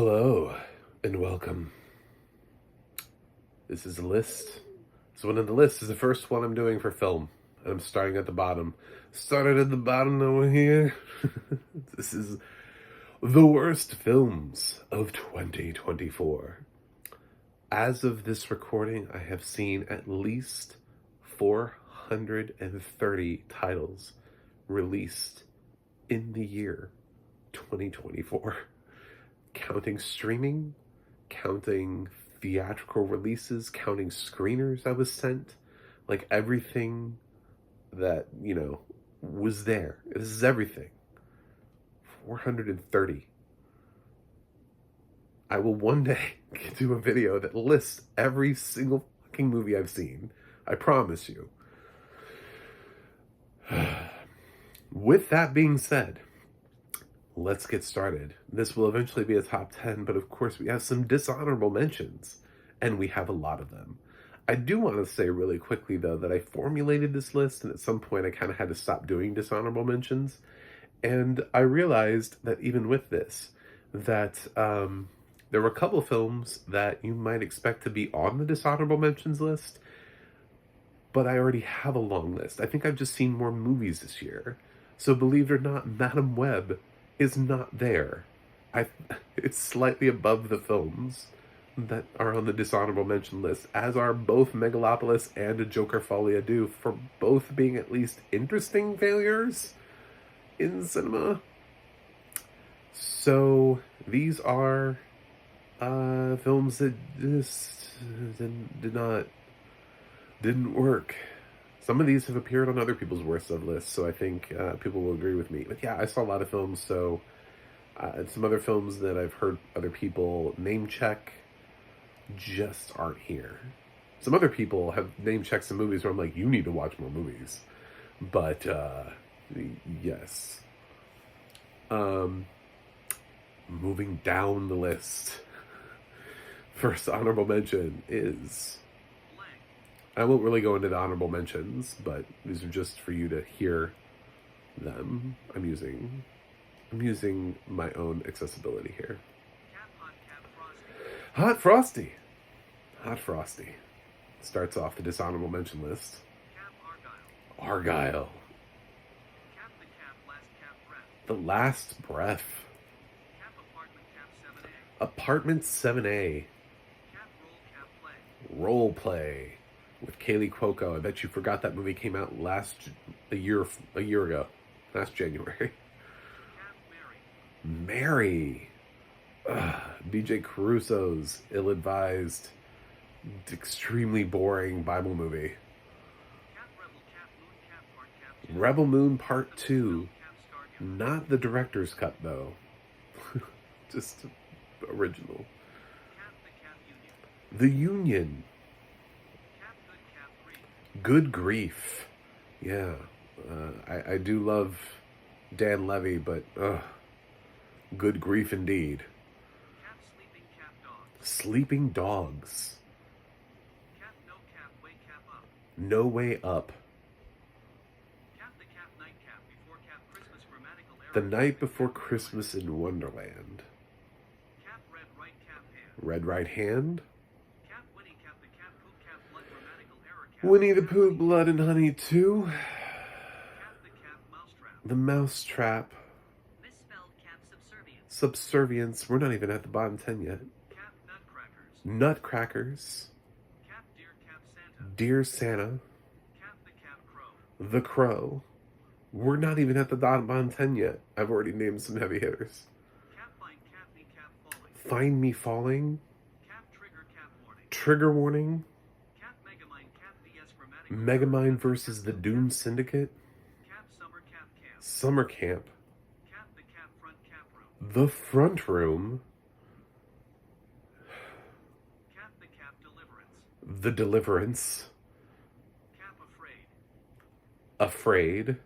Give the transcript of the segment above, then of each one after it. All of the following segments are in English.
Hello and welcome. This is a list. This one on the list is the first one I'm doing for film. I'm starting at the bottom. Started at the bottom over here. This is the worst films of 2024. As of this recording, I have seen at least 430 titles released in the year 2024. Counting streaming, counting theatrical releases, counting screeners I was sent, like everything that, was there. This is everything. 430. I will one day do a video that lists every single fucking movie I've seen. I promise you. With that being said, let's get started. This will eventually be a top 10, but of course we have some dishonorable mentions, and we have a lot of them. I do want to say really quickly, though, that I formulated this list, and at some point I kind of had to stop doing dishonorable mentions, and I realized that even with this, that there were a couple films that you might expect to be on the dishonorable mentions list, but I already have a long list. I think I've just seen more movies this year. So believe it or not, Madam Web is not there. It's slightly above the films that are on the dishonorable mention list, as are both Megalopolis and A Joker Folie à Deux, for both being at least interesting failures in cinema. So these are films that just didn't work. Some of these have appeared on other people's worst of lists, so I think people will agree with me. But yeah, I saw a lot of films, so some other films that I've heard other people name check just aren't here. Some other people have name checked some movies where I'm like, you need to watch more movies. But yes. Moving down the list. First honorable mention is... I won't really go into the honorable mentions, but these are just for you to hear them. I'm using my own accessibility here. Hot Frosty. Hot Frosty starts off the dishonorable mention list. Argyle. The Last Breath. Apartment 7A. Role Play. With Kaylee Cuoco. I bet you forgot that movie came out a year ago. Last January. Mary. BJ Caruso's ill-advised, extremely boring Bible movie. Rebel Moon Part 2. Not the director's cut, though. Just original. The Union. Good Grief. Yeah. I do love Dan Levy, but Good Grief indeed. Sleeping Dogs. No Way Up. The Night Before Christmas in Wonderland. Red Right Hand. Winnie the Pooh, Blood and Honey 2. The Mousetrap. Subservience. We're not even at the bottom 10 yet. Nutcrackers. Dear Santa. The Crow. We're not even at the bottom 10 yet. I've already named some heavy hitters. Find Me Falling. Trigger Warning. Megamind versus the Doom Syndicate. Summer Camp. The Front Room. The Deliverance. Afraid.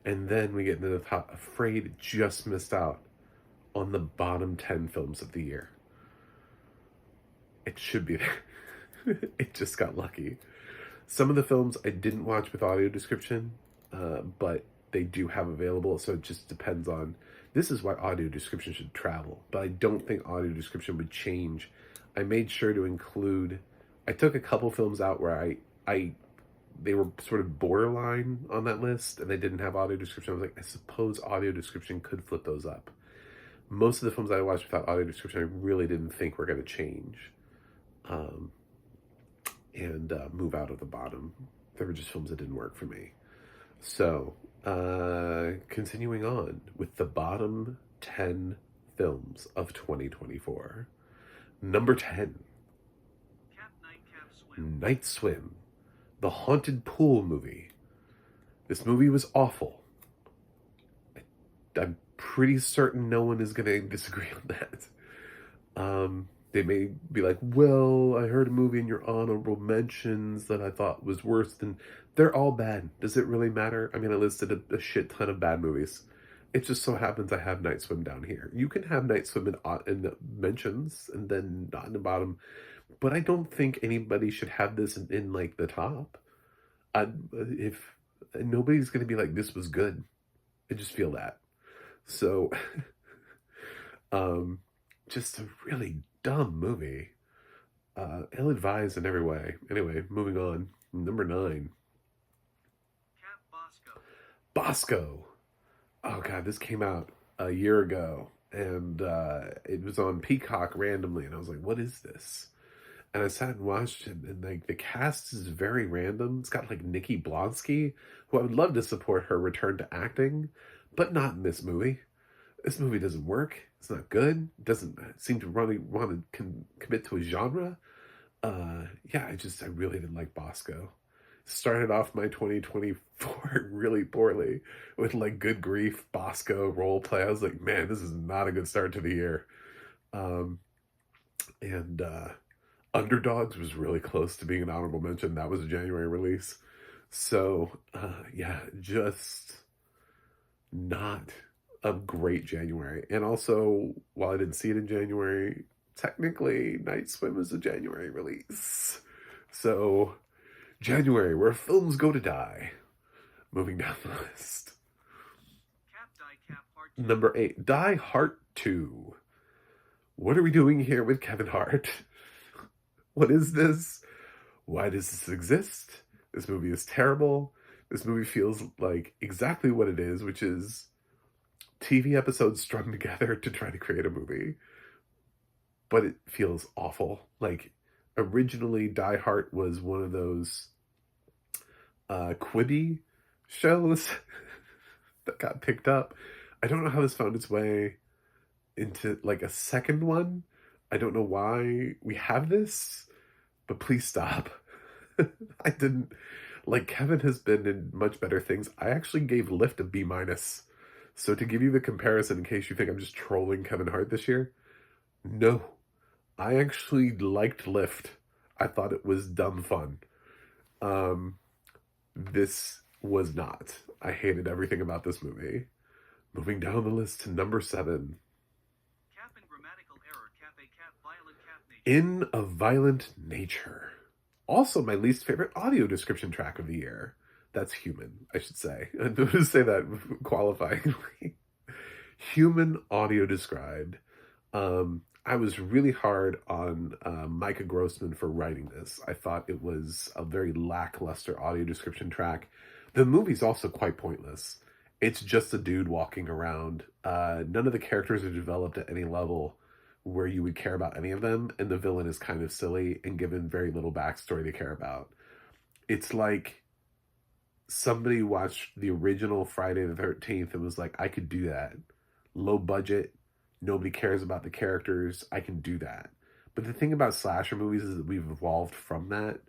And then we get into the top. Afraid just missed out on the bottom 10 films of the year. It should be there. It just got lucky. Some of the films I didn't watch with audio description, but they do have available, so it just depends on This is why audio description should travel, but I don't think audio description would change. I made sure to include, I took a couple films out where I they were sort of borderline on that list and they didn't have audio description. I was like, I suppose audio description could flip those up. Most of the films I watched without audio description, I really didn't think were going to change um, and move out of the bottom. They were just films that didn't work for me. So, continuing on with the bottom 10 films of 2024. Number 10, Night Swim, the haunted pool movie. This movie was awful. I'm pretty certain no one is going to disagree on that. They may be like, well, I heard a movie in your honorable mentions that I thought was worse than... They're all bad. Does it really matter? I mean, I listed a shit ton of bad movies. It just so happens I have Night Swim down here. You can have Night Swim in the mentions and then not in the bottom. But I don't think anybody should have this in like the top. If nobody's going to be like, this was good. I just feel that. So, just a really dumb movie. Ill-advised in every way. Anyway, moving on. Number 9. Bosco. Oh god, this came out a year ago. And it was on Peacock randomly. And I was like, what is this? And I sat and watched it. And like the cast is very random. It's got like Nikki Blonsky, who I would love to support her return to acting. But not in this movie. This movie doesn't work. It's not good. It doesn't seem to really want to commit to a genre. Yeah, I really didn't like Bosco. Started off my 2024 really poorly with like Good Grief, Bosco, role play. I was like, man, this is not a good start to the year. And Underdogs was really close to being an honorable mention. That was a January release. So, yeah, just not a great January. And also, while I didn't see it in January, technically Night Swim is a January release. So, January, where films go to die. Moving down the list. Number 8, Die Hard 2. What are we doing here with Kevin Hart? What is this? Why does this exist? This movie is terrible. This movie feels like exactly what it is, which is TV episodes strung together to try to create a movie. But it feels awful. Like, originally, Die Hard was one of those Quibi shows that got picked up. I don't know how this found its way into, like, a second one. I don't know why we have this, but please stop. I didn't... Like, Kevin has been in much better things. I actually gave Lift a B-. So to give you the comparison, in case you think I'm just trolling Kevin Hart this year, no. I actually liked Lift. I thought it was dumb fun. This was not. I hated everything about this movie. Moving down the list to number 7. In a Violent Nature. Also my least favorite audio description track of the year. That's Human, I should say. I'm going to say that qualifyingly. Human audio described. I was really hard on Micah Grossman for writing this. I thought it was a very lackluster audio description track. The movie's also quite pointless. It's just a dude walking around. None of the characters are developed at any level where you would care about any of them, and the villain is kind of silly and given very little backstory to care about. It's like somebody watched the original Friday the 13th and was like, I could do that. Low budget, nobody cares about the characters, I can do that. But the thing about slasher movies is that we've evolved from that.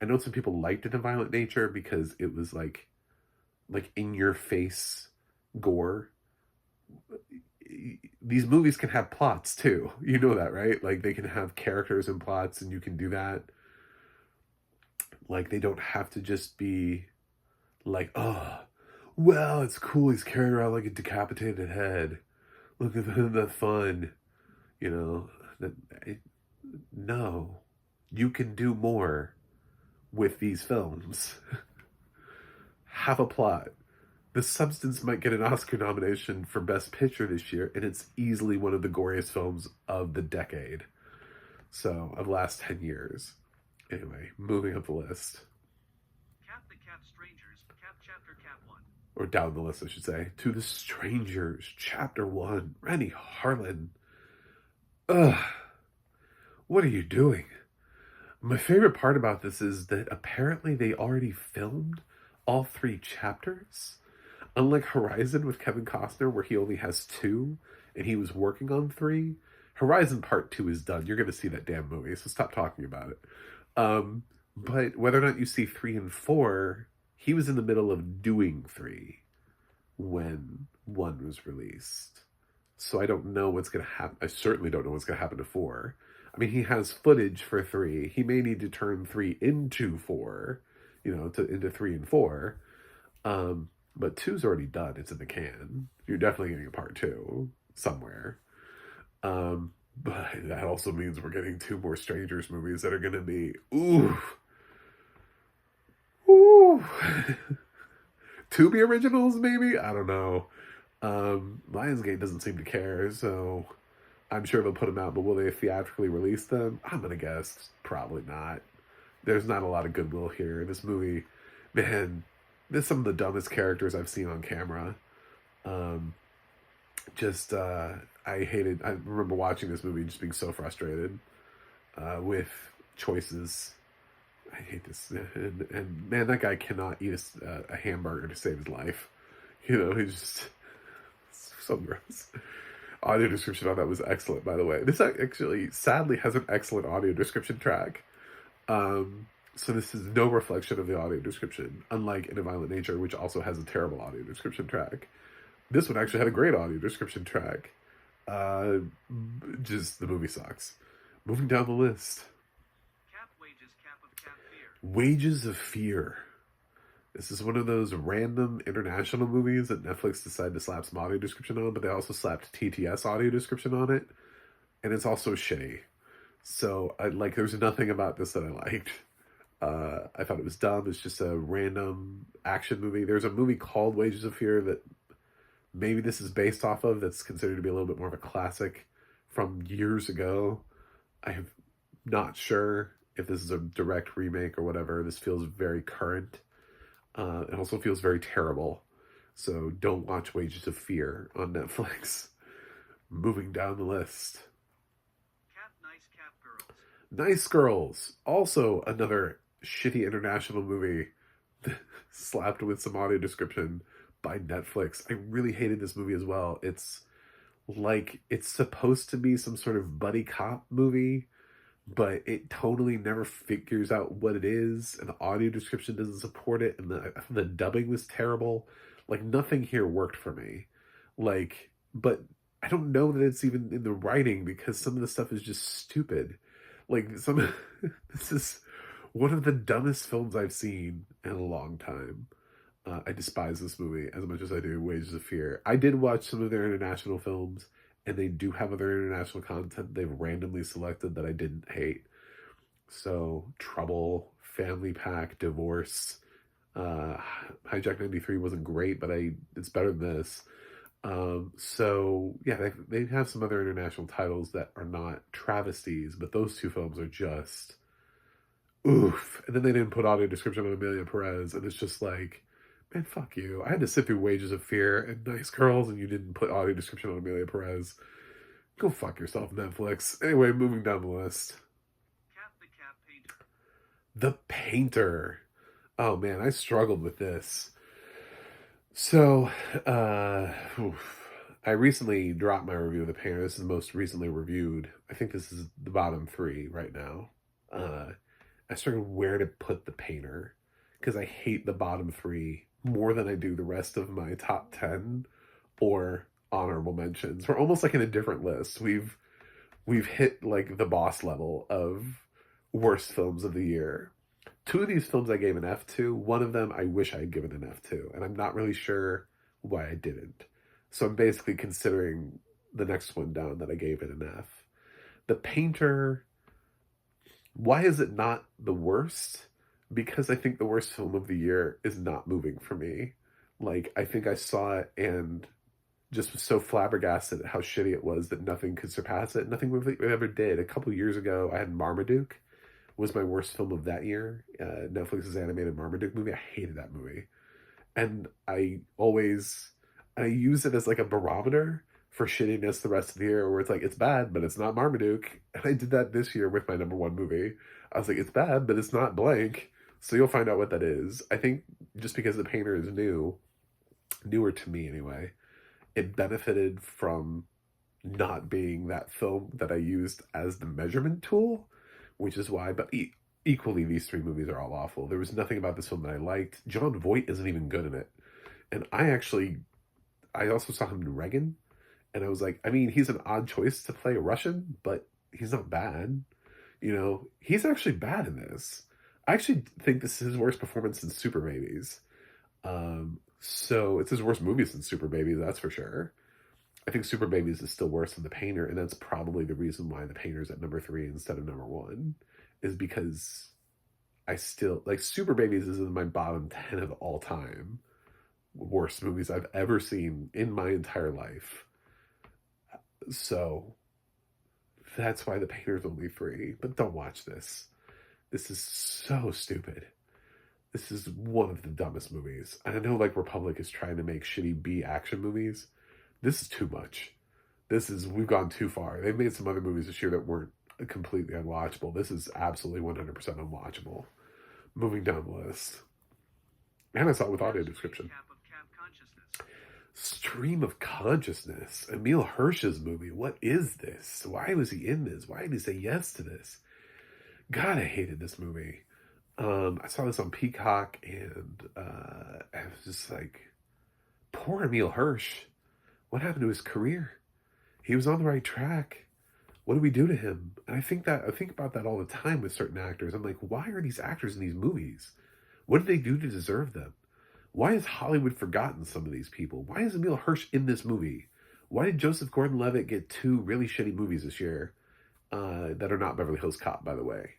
I know some people liked it in Violent Nature because it was like in your face gore. These movies can have plots too. You know that, right? Like, they can have characters and plots, and you can do that. Like, they don't have to just be like, oh, well, it's cool, he's carrying around like a decapitated head. Look at the fun. You know, no. You can do more with these films. Have a plot. The Substance might get an Oscar nomination for Best Picture this year, and it's easily one of the goriest films of the decade. So, of the last 10 years. Anyway, moving up the list. Cap the Cap Strangers, Cap Chapter Cap 1. Or down the list, I should say. To the Strangers, Chapter 1. Renny Harlin. Ugh. What are you doing? My favorite part about this is that apparently they already filmed all 3 chapters. Unlike Horizon with Kevin Costner, where he only has 2, and he was working on 3, Horizon Part 2 is done. You're going to see that damn movie, so stop talking about it. But whether or not you see 3 and 4, he was in the middle of doing 3 when 1 was released. So I don't know what's going to happen. I certainly don't know what's going to happen to 4. I mean, he has footage for 3. He may need to turn 3 into 4, into 3 and 4. But 2's already done. It's in the can. You're definitely getting a part 2 somewhere. But that also means we're getting 2 more Strangers movies that are going to be, ooh. 2 originals, maybe? I don't know. Lionsgate doesn't seem to care, so I'm sure they'll put them out, but will they theatrically release them? I'm going to guess probably not. There's not a lot of goodwill here. This movie, man, there's some of the dumbest characters I've seen on camera. I remember watching this movie and just being so frustrated with choices. I hate this. And man, that guy cannot eat a hamburger to save his life. He's just so gross. Audio description on that was excellent, by the way. This actually, sadly, has an excellent audio description track. So this is no reflection of the audio description, unlike In a Violent Nature, which also has a terrible audio description track. This one actually had a great audio description track. Just the movie sucks. Moving down the list. Cap Wages, Cap of Cap Fear. Wages of Fear. This is one of those random international movies that Netflix decided to slap some audio description on, but they also slapped TTS audio description on it. And it's also shitty. So, there's nothing about this that I liked. I thought it was dumb. It's just a random action movie. There's a movie called Wages of Fear that maybe this is based off of, that's considered to be a little bit more of a classic from years ago. I'm not sure if this is a direct remake or whatever. This feels very current. It also feels very terrible. So don't watch Wages of Fear on Netflix. Moving down the list. Cap Nice, Cap Girls. Nice Girls. Also another shitty international movie slapped with some audio description by Netflix. I really hated this movie as well. It's supposed to be some sort of buddy cop movie, but it totally never figures out what it is, and the audio description doesn't support it, and the dubbing was terrible. Nothing here worked for me. But I don't know that it's even in the writing, because some of the stuff is just stupid. This is one of the dumbest films I've seen in a long time. I despise this movie as much as I do Wages of Fear. I did watch some of their international films, and they do have other international content they've randomly selected that I didn't hate. So, Trouble, Family Pack, Divorce, Hijack 93 wasn't great, but it's better than this. They have some other international titles that are not travesties, but those 2 films are just oof. And then they didn't put audio description on Amelia Perez, and it's just man, fuck you. I had to sit through Wages of Fear and Nice Girls, and you didn't put audio description on Amelia Perez. Go fuck yourself, Netflix. Anyway, moving down the list. Cap the Cap Painter. The Painter. Oh man, I struggled with this. So, I recently dropped my review of The Painter. This is the most recently reviewed. I think this is the bottom 3 right now. I struggled where to put The Painter, because I hate the bottom 3 more than I do the rest of my top 10 or honorable mentions. We're almost in a different list. We've hit the boss level of worst films of the year. 2 of these films I gave an F to. One of them I wish I had given an F to, and I'm not really sure why I didn't. So I'm basically considering the next one down that I gave it an F. The Painter, why is it not the worst? Because I think the worst film of the year is not moving for me. Like, I think I saw it and just was so flabbergasted at how shitty it was that nothing could surpass it. Nothing really ever did. A couple years ago, I had Marmaduke, was my worst film of that year. Netflix's animated Marmaduke movie. I hated that movie. And I use it as like a barometer for shittiness the rest of the year, where it's like, it's bad, but it's not Marmaduke. And I did that this year with my number one movie. I was like, it's bad, but it's not blank. So you'll find out what that is. I think just because The Painter is newer to me anyway, it benefited from not being that film that I used as the measurement tool, which is why, but equally, these three movies are all awful. There was nothing about this film that I liked. John Voight isn't even good in it. And I also saw him in Reagan, and I was like, I mean, he's an odd choice to play a Russian, but he's not bad. He's actually bad in this. I actually think this is his worst performance since Super Babies. So it's his worst movie since Super Babies, that's for sure. I think Super Babies is still worse than The Painter, and that's probably the reason why The Painter's at number 3 instead of number 1, is because I still like Super Babies is in my bottom 10 of all time worst movies I've ever seen in my entire life. So that's why The Painter's only 3. But don't watch this. This is so stupid. This is one of the dumbest movies. I know like Republic is trying to make shitty B action movies. This is too much. We've gone too far. They've made some other movies this year that weren't completely unwatchable. This is absolutely 100% unwatchable. Moving down the list. And I saw it with audio description. Stream of Consciousness. Emile Hirsch's movie. What is this? Why was he in this? Why did he say yes to this? God, I hated this movie. I saw this on Peacock, and I was just like, poor Emile Hirsch. What happened to his career? He was on the right track. What do we do to him? And I think about that all the time with certain actors. I'm like, why are these actors in these movies? What did they do to deserve them? Why has Hollywood forgotten some of these people? Why is Emile Hirsch in this movie? Why did Joseph Gordon-Levitt get 2 really shitty movies this year that are not Beverly Hills Cop, by the way?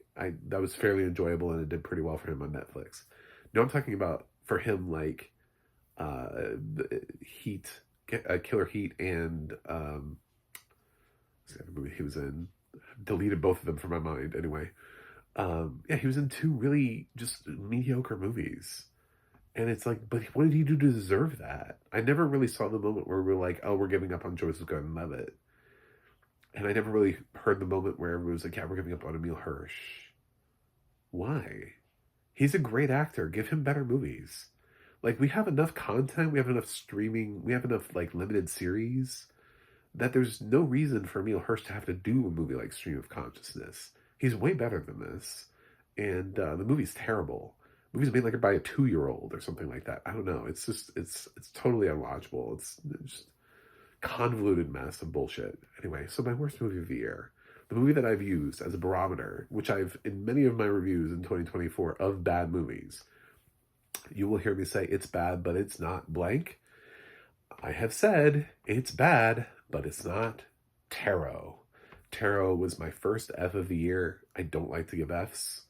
That was fairly enjoyable, and it did pretty well for him on Netflix. No, I'm talking about for him like Heat, Killer Heat, and what's the other movie he was in? Deleted both of them from my mind. Anyway, yeah, he was in 2 really just mediocre movies. And it's like, but what did he do to deserve that? I never really saw the moment where we're like, oh, we're giving up on Joseph Gordon-Levitt. And I never really heard the moment where everyone was like, yeah, we're giving up on Emile Hirsch. Why? He's a great actor. Give him better movies. Like, we have enough content, we have enough streaming, we have enough, like, limited series, that there's no reason for Emile Hirsch to have to do a movie like Stream of Consciousness. He's way better than this. And the movie's terrible. The movie's made like by a 2-year-old or something like that. I don't know. It's just, it's totally unwatchable. It's just convoluted mess of bullshit. Anyway, so my worst movie of the year. The movie that I've used as a barometer, which I've, in many of my reviews in 2024 of bad movies, you will hear me say it's bad, but it's not blank. I have said it's bad, but it's not Tarot. Tarot was my first F of the year. I don't like to give Fs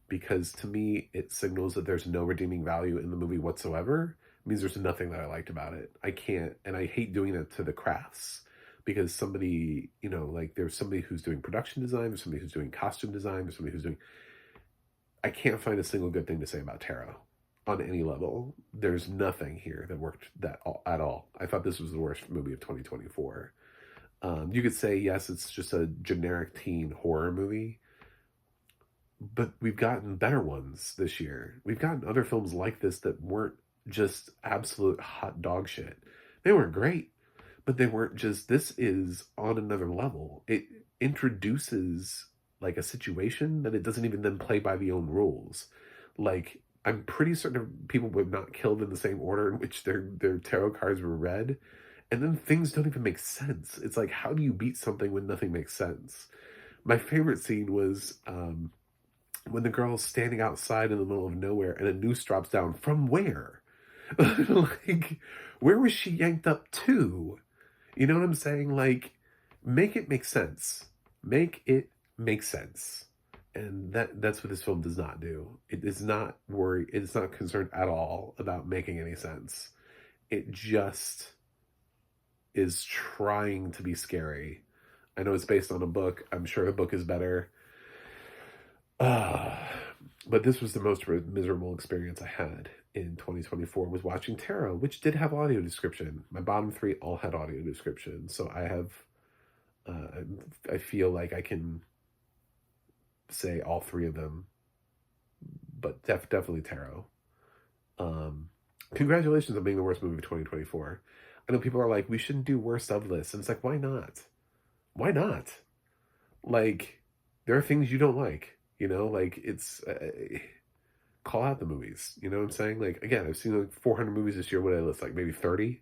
because to me it signals that there's no redeeming value in the movie whatsoever. It means there's nothing that I liked about it. I can't, and I hate doing it to the crafts because somebody, like there's somebody who's doing production design, there's somebody who's doing costume design, there's somebody who's doing, I can't find a single good thing to say about Tarot on any level. There's nothing here that worked at all. I thought this was the worst movie of 2024. You could say, yes, it's just a generic teen horror movie, but we've gotten better ones this year. We've gotten other films like this that weren't just absolute hot dog shit. They weren't great, but they weren't just, this is on another level. It introduces like a situation that it doesn't even then play by the own rules. Like, I'm pretty certain people were not killed in the same order in which their tarot cards were read. And then things don't even make sense. It's like, how do you beat something when nothing makes sense? My favorite scene was when the girl's standing outside in the middle of nowhere and a noose drops down. From where? Like, where was she yanked up to? You know what I'm saying? Like, make it make sense. Make it make sense. And that's what this film does not do. It is not worried. It's not concerned at all about making any sense. It just is trying to be scary. I know it's based on a book. I'm sure the book is better. But this was the most miserable experience I had in 2024 was watching Tarot, which did have audio description. My bottom three all had audio description. So I feel like I can say all three of them, but definitely Tarot. Congratulations on being the worst movie of 2024. I know people are like, we shouldn't do worst of lists. And it's like, why not? Why not? Like, there are things you don't like, you know, like it's, call out the movies, you know what I'm saying? Like, again, I've seen like 400 movies this year. What did I list? Like maybe 30?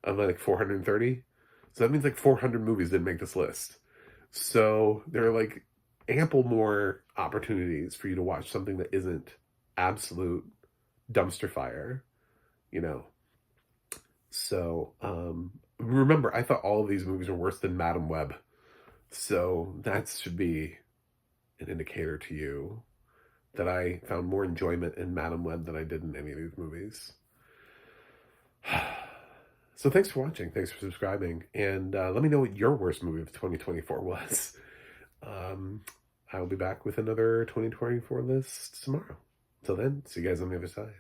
I'm like 430. So that means like 400 movies didn't make this list. So there are like ample more opportunities for you to watch something that isn't absolute dumpster fire, you know. So remember, I thought all of these movies were worse than Madam Web. So that should be an indicator to you that I found more enjoyment in Madam Web than I did in any of these movies. So thanks for watching. Thanks for subscribing. And let me know what your worst movie of 2024 was. I will be back with another 2024 list tomorrow. Till then, see you guys on the other side.